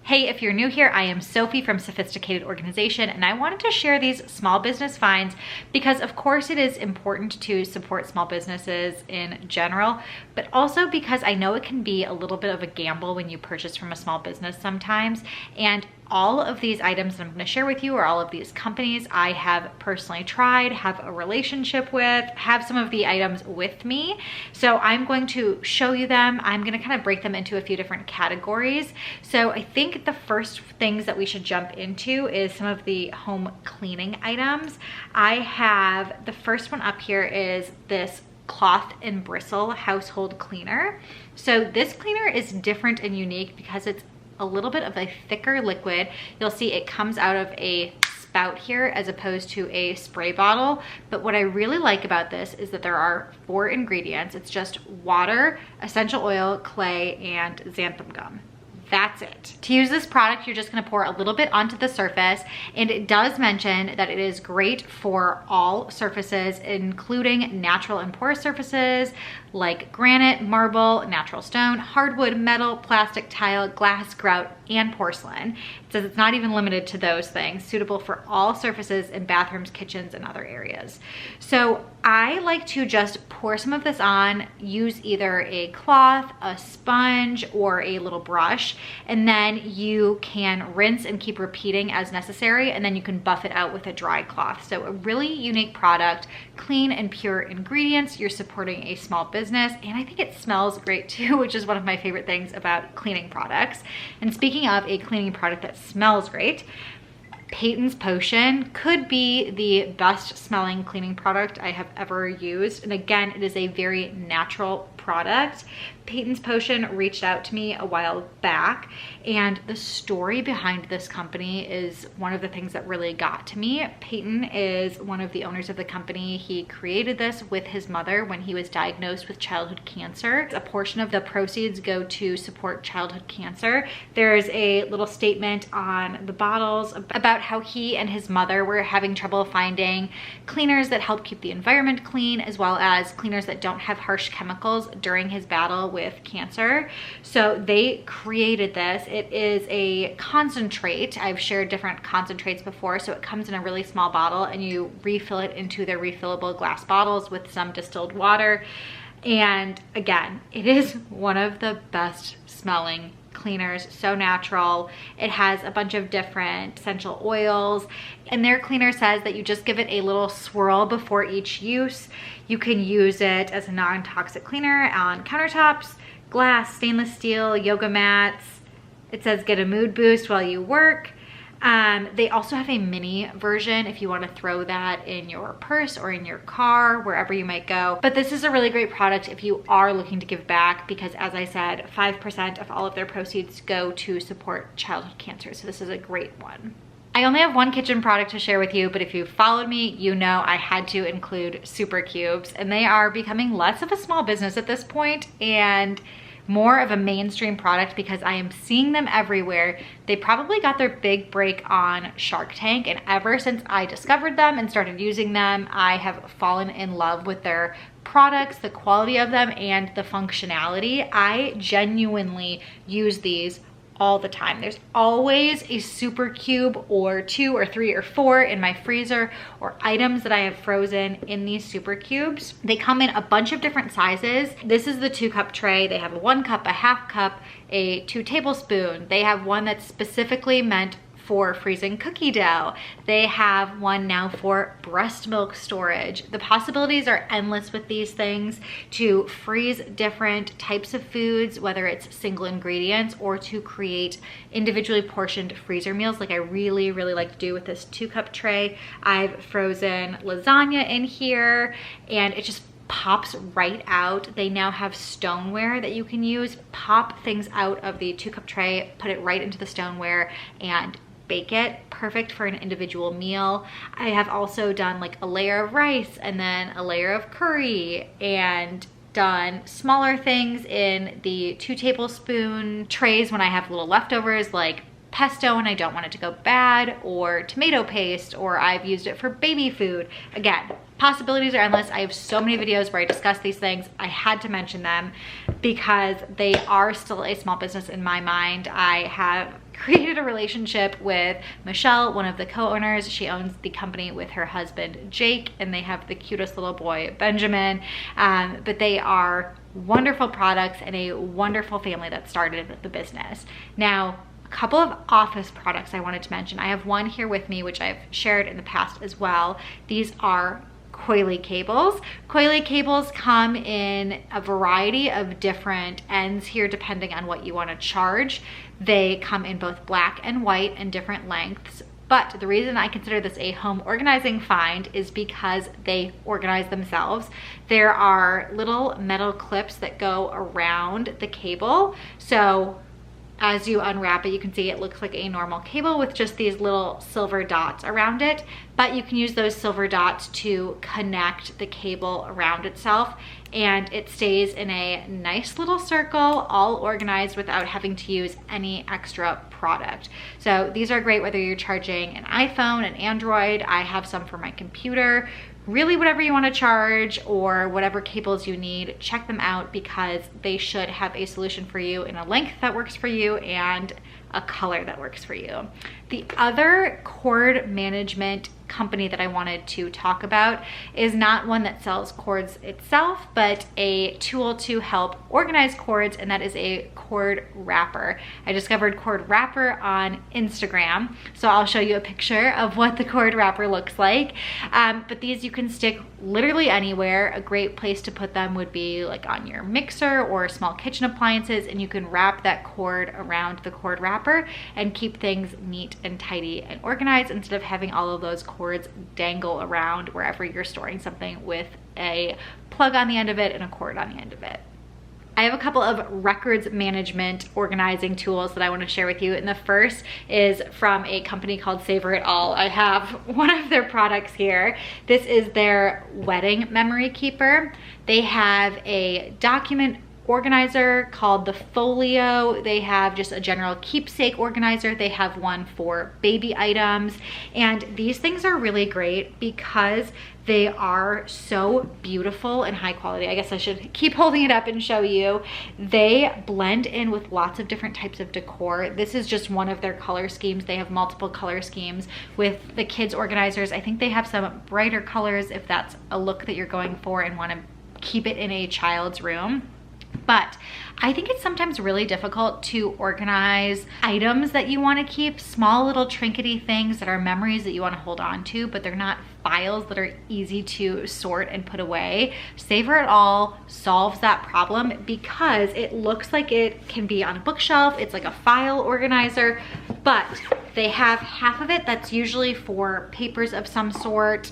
Hey, if you're new here, I am Sophie from Sophisticated Organization, and I wanted to share these small business finds because of course it is important to support small businesses in general, but also because I know it can be a little bit of a gamble when you purchase from a small business sometimes. And all of these items that I'm going to share with you, or all of these companies, I have personally tried, have a relationship with, have some of the items with me. So I'm going to show you them. I'm going to kind of break them into a few different categories. So I think the first things that we should jump into is some of the home cleaning items. I have, the first one up here is this cloth and bristle household cleaner. So this cleaner is different and unique because it's a little bit of a thicker liquid. You'll see it comes out of a spout here as opposed to a spray bottle. But what I really like about this is that there are 4 ingredients. It's just water, essential oil, clay, and xanthan gum. That's it. To use this product, you're just gonna pour a little bit onto the surface, and it does mention that it is great for all surfaces, including natural and porous surfaces like granite, marble, natural stone, hardwood, metal, plastic, tile, glass, grout, and porcelain. It says it's not even limited to those things, suitable for all surfaces in bathrooms, kitchens, and other areas. So I like to just pour some of this on, use either a cloth, a sponge, or a little brush, and then you can rinse and keep repeating as necessary, and then you can buff it out with a dry cloth. So a really unique product, clean and pure ingredients. You're supporting a small business, and I think it smells great too, which is one of my favorite things about cleaning products. And speaking of a cleaning product that smells great, Peytons Potion could be the best smelling cleaning product I have ever used. And again, it is a very natural product. Peytons Potion reached out to me a while back, and the story behind this company is one of the things that really got to me. Peyton is one of the owners of the company. He created this with his mother when he was diagnosed with childhood cancer. A portion of the proceeds go to support childhood cancer. There's a little statement on the bottles about how he and his mother were having trouble finding cleaners that help keep the environment clean, as well as cleaners that don't have harsh chemicals during his battle with cancer. So they created this. It is a concentrate. I've shared different concentrates before. So it comes in a really small bottle, and you refill it into their refillable glass bottles with some distilled water. And again, it is one of the best smelling cleaners, so natural. It has a bunch of different essential oils, and their cleaner says that you just give it a little swirl before each use. You can use it as a non-toxic cleaner on countertops, glass, stainless steel, yoga mats. It says get a mood boost while you work. They also have a mini version if you want to throw that in your purse or in your car, wherever you might go. But this is a really great product if you are looking to give back, because as I said, 5% of all of their proceeds go to support childhood cancer. So this is a great one. I only have one kitchen product to share with you, but if you followed me, you know I had to include Super Cubes, and they are becoming less of a small business at this point and more of a mainstream product because I am seeing them everywhere. They probably got their big break on Shark Tank, and ever since I discovered them and started using them, I have fallen in love with their products, the quality of them, and the functionality. I genuinely use these all the time. There's always a super cube or 2 or 3 or 4 in my freezer, or items that I have frozen in these super cubes. They come in a bunch of different sizes. This is the 2-cup tray. They have a 1 cup, a half cup, a 2 tablespoon. They have one that's specifically meant for freezing cookie dough. They have one now for breast milk storage. The possibilities are endless with these things to freeze different types of foods, whether it's single ingredients or to create individually portioned freezer meals like I really like to do with this 2-cup tray. I've frozen lasagna in here, and it just pops right out. They now have stoneware that you can use. Pop things out of the 2-cup tray, put it right into the stoneware, and bake it. Perfect for an individual meal. I have also done like a layer of rice and then a layer of curry, and done smaller things in the 2 tablespoon trays when I have little leftovers like pesto and I don't want it to go bad, or tomato paste, or I've used it for baby food. Again, possibilities are endless. I have so many videos where I discuss these things. I had to mention them because they are still a small business in my mind. I have created a relationship with Michelle, one of the co-owners. She owns the company with her husband, Jake, and they have the cutest little boy, Benjamin. But they are wonderful products and a wonderful family that started the business. Now, a couple of office products I wanted to mention. I have one here with me, which I've shared in the past as well. These are Coily Cables. Coily Cables come in a variety of different ends here depending on what you want to charge. They come in both black and white and different lengths. But the reason I consider this a home organizing find is because they organize themselves. There are little metal clips that go around the cable. So as you unwrap it, you can see it looks like a normal cable with just these little silver dots around it, but you can use those silver dots to connect the cable around itself, and it stays in a nice little circle, all organized without having to use any extra product. So these are great whether you're charging an iPhone, an Android. I have some for my computer. Really, whatever you want to charge or whatever cables you need, check them out because they should have a solution for you in a length that works for you and a color that works for you. The other cord management company that I wanted to talk about is not one that sells cords itself, but a tool to help organize cords, and that is a cord wrapper. I discovered cord wrapper on Instagram, so I'll show you a picture of what the cord wrapper looks like. But these you can stick literally anywhere. A great place to put them would be like on your mixer or small kitchen appliances, and you can wrap that cord around the cord wrapper and keep things neat and tidy and organized instead of having all of those cords dangle around wherever you're storing something with a plug on the end of it and a cord on the end of it. I have a couple of records management organizing tools that I want to share with you, and the first is from a company called Savoritall. I have one of their products here. This is their wedding memory keeper. They have a document organizer called the Folio. They have just a general keepsake organizer. They have one for baby items, and these things are really great because they are so beautiful and high quality. I guess I should keep holding it up and show you. They blend in with lots of different types of decor. This is just one of their color schemes. They have multiple color schemes with the kids organizers. I think they have some brighter colors if that's a look that you're going for and want to keep it in a child's room. But I think it's sometimes really difficult to organize items that you want to keep, small little trinkety things that are memories that you want to hold on to, but they're not files that are easy to sort and put away. Savoritall solves that problem because it looks like it can be on a bookshelf. It's like a file organizer, but they have half of it that's usually for papers of some sort.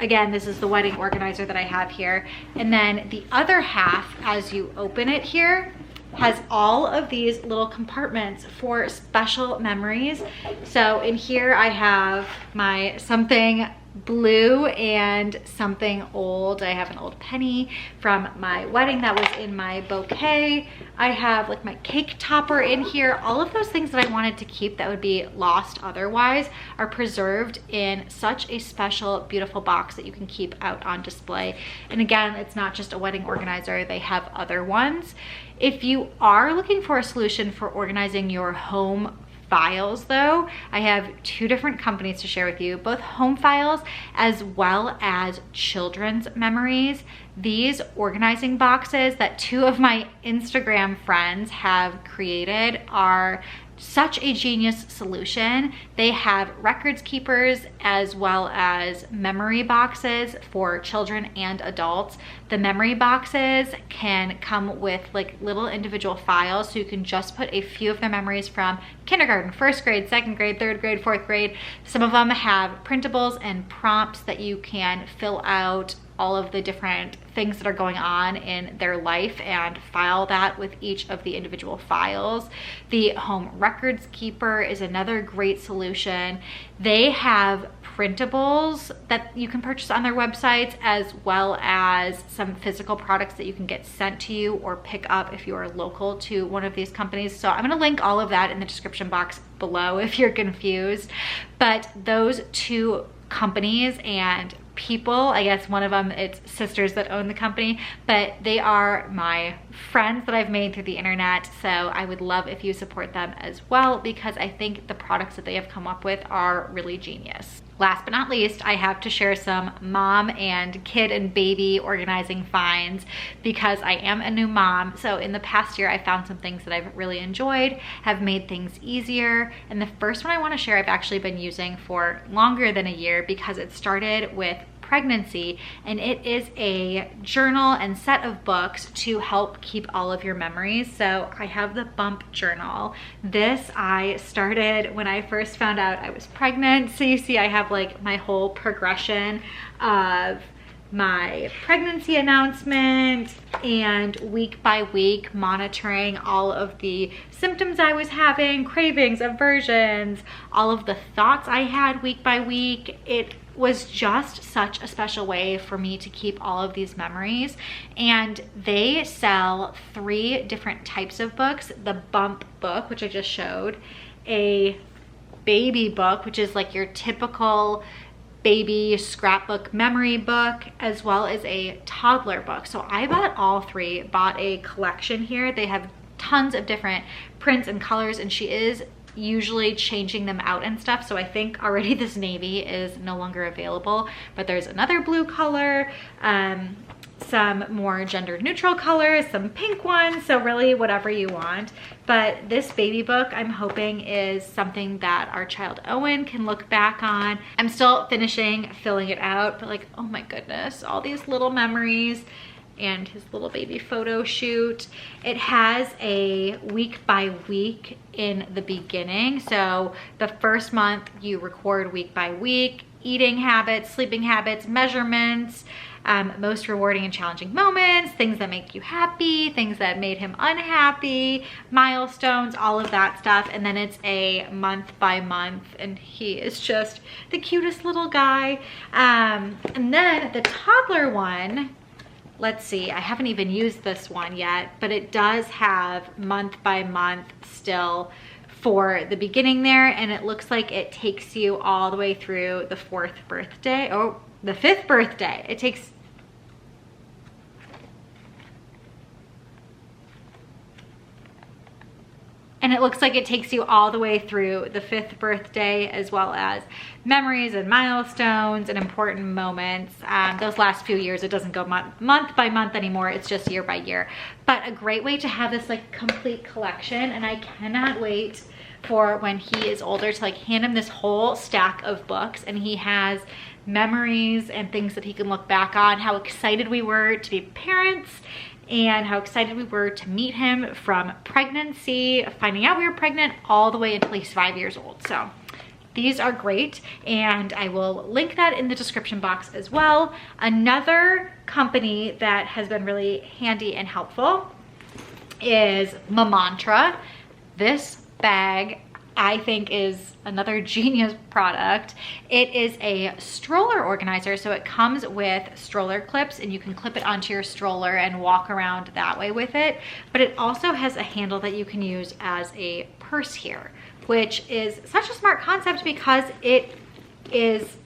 Again, this is the wedding organizer that I have here. And then the other half, as you open it here, has all of these little compartments for special memories. So in here I have my something blue and something old. I have an old penny from my wedding that was in my bouquet. I have like my cake topper in here. All of those things that I wanted to keep that would be lost otherwise are preserved in such a special, beautiful box that you can keep out on display. And again, it's not just a wedding organizer. They have other ones. If you are looking for a solution for organizing your home files though, I have two different companies to share with you, both home files as well as children's memories. These organizing boxes that two of my Instagram friends have created are such a genius solution. They have records keepers as well as memory boxes for children and adults. The memory boxes can come with like little individual files, so you can just put a few of the memories from kindergarten, first grade, second grade, third grade, fourth grade. Some of them have printables and prompts that you can fill out all of the different things that are going on in their life and file that with each of the individual files. The home records keeper is another great solution. They have printables that you can purchase on their websites, as well as some physical products that you can get sent to you or pick up if you are local to one of these companies. So I'm going to link all of that in the description box below if you're confused. But those two companies and people, I guess one of them, it's sisters that own the company, but they are my friends that I've made through the internet, so I would love if you support them as well, because I think the products that they have come up with are really genius. Last but not least, I have to share some mom and kid and baby organizing finds, because I am a new mom. So in the past year, I found some things that I've really enjoyed, have made things easier. And the first one I want to share, I've actually been using for longer than a year, because it started with pregnancy, and it is a journal and set of books to help keep all of your memories. So I have the bump journal. This I started when I first found out I was pregnant. So you see I have like my whole progression of my pregnancy announcement and week by week monitoring all of the symptoms I was having, cravings, aversions, all of the thoughts I had week by week. It was just such a special way for me to keep all of these memories. And they sell 3 different types of books: the bump book, which I just showed, a baby book, which is like your typical baby scrapbook memory book, as well as a toddler book. So I bought all 3, bought a collection here. They have tons of different prints and colors, and she is usually changing them out and stuff. So I think already this navy is no longer available, but there's another blue color, some more gender neutral colors, some pink ones, so really whatever you want. But this baby book, I'm hoping, is something that our child Owen can look back on. I'm still finishing filling it out, but like, oh my goodness, all these little memories and his little baby photo shoot. It has a week by week in the beginning. So the first month you record week by week, eating habits, sleeping habits, measurements, most rewarding and challenging moments, things that make you happy, things that made him unhappy, milestones, all of that stuff. And then it's a month by month, and he is just the cutest little guy. And then the toddler one, let's see, I haven't even used this one yet, but it does have month by month still for the beginning there, and it looks like it takes you all the way through the 4th birthday, or the 5th birthday. It takes, and it looks like it takes you all the way through the 5th birthday, as well as memories and milestones and important moments. Those last few years, it doesn't go month by month anymore. It's just year by year. But a great way to have this like complete collection. And I cannot wait for when he is older to like hand him this whole stack of books, and he has memories and things that he can look back on, how excited we were to be parents, and how excited we were to meet him from pregnancy, finding out we were pregnant, all the way until he's 5 years old. So these are great, and I will link that in the description box as well. Another company that has been really handy and helpful is Mamantra. This bag, I think, is another genius product. It is a stroller organizer, so it comes with stroller clips, and you can clip it onto your stroller and walk around that way with it. But it also has a handle that you can use as a purse here, which is such a smart concept, because it is,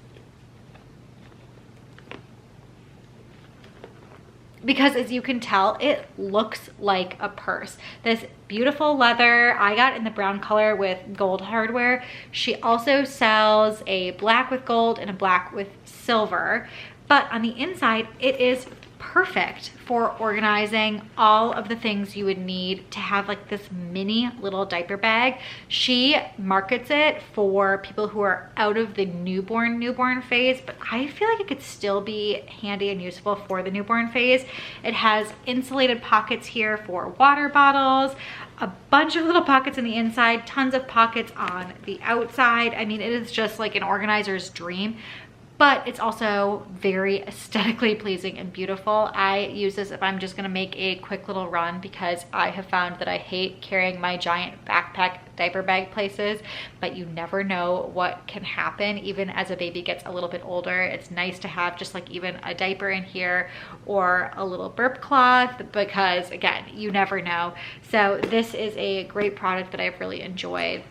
because as you can tell, it looks like a purse. This beautiful leather, I got in the brown color with gold hardware. She also sells a black with gold and a black with silver. But on the inside, it is perfect for organizing all of the things you would need to have like this mini little diaper bag. She markets it for people who are out of the newborn phase, but I feel like it could still be handy and useful for the newborn phase. It has insulated pockets here for water bottles, a bunch of little pockets in the inside, tons of pockets on the outside. I mean, it is just like an organizer's dream. But it's also very aesthetically pleasing and beautiful. I use this if I'm just gonna make a quick little run, because I have found that I hate carrying my giant backpack diaper bag places, but you never know what can happen even as a baby gets a little bit older. It's nice to have just like even a diaper in here or a little burp cloth, because again, you never know. So this is a great product that I've really enjoyed.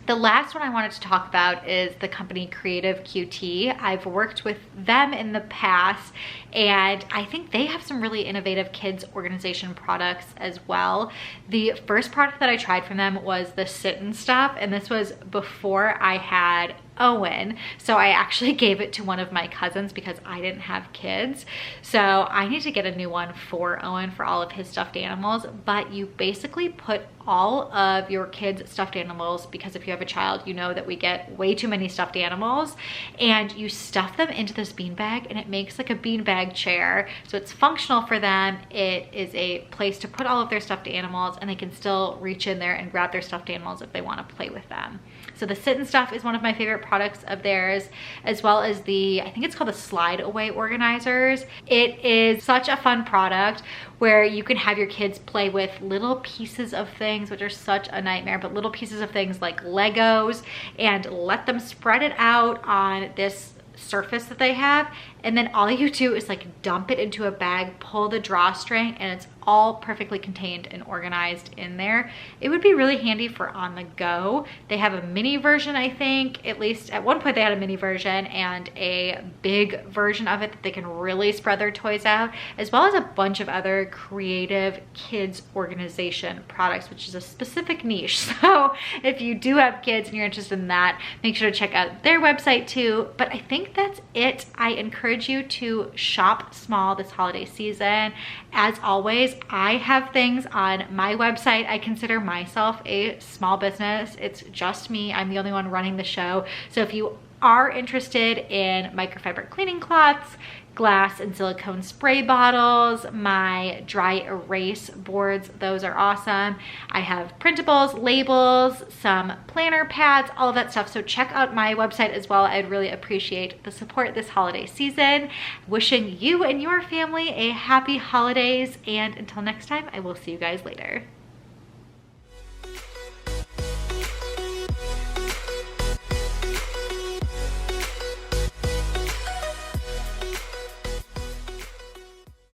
The last one I wanted to talk about is the company Creative QT. I've worked with them in the past, and I think they have some really innovative kids organization products as well. The first product that I tried from them was the Sit and Stuff, and this was before I had Owen. So I actually gave it to one of my cousins because I didn't have kids. So I need to get a new one for Owen for all of his stuffed animals. But you basically put all of your kids' stuffed animals, because if you have a child, you know that we get way too many stuffed animals, and you stuff them into this beanbag, and it makes like a beanbag chair. So it's functional for them. It is a place to put all of their stuffed animals, and they can still reach in there and grab their stuffed animals if they want to play with them. So the Sit and Stuff is one of my favorite products of theirs, as well as I think it's called the Slide Away Organizers. It is such a fun product where you can have your kids play with little pieces of things, which are such a nightmare, but little pieces of things like Legos, and let them spread it out on this surface that they have, and then all you do is like dump it into a bag, pull the drawstring, and it's all perfectly contained and organized in there. It would be really handy for on the go. They have a mini version, I think. At least at one point they had a mini version and a big version of it that they can really spread their toys out, as well as a bunch of other creative kids organization products, which is a specific niche. So if you do have kids and you're interested in that, make sure to check out their website too. But I think that's it. I encourage you to shop small this holiday season. As always, I have things on my website. I consider myself a small business. It's just me. I'm the only one running the show. So if you are interested in microfiber cleaning cloths, glass and silicone spray bottles, my dry erase boards, those are awesome. I have printables, labels, some planner pads, all of that stuff. So check out my website as well. I'd really appreciate the support this holiday season. Wishing you and your family a happy holidays, and until next time, I will see you guys later.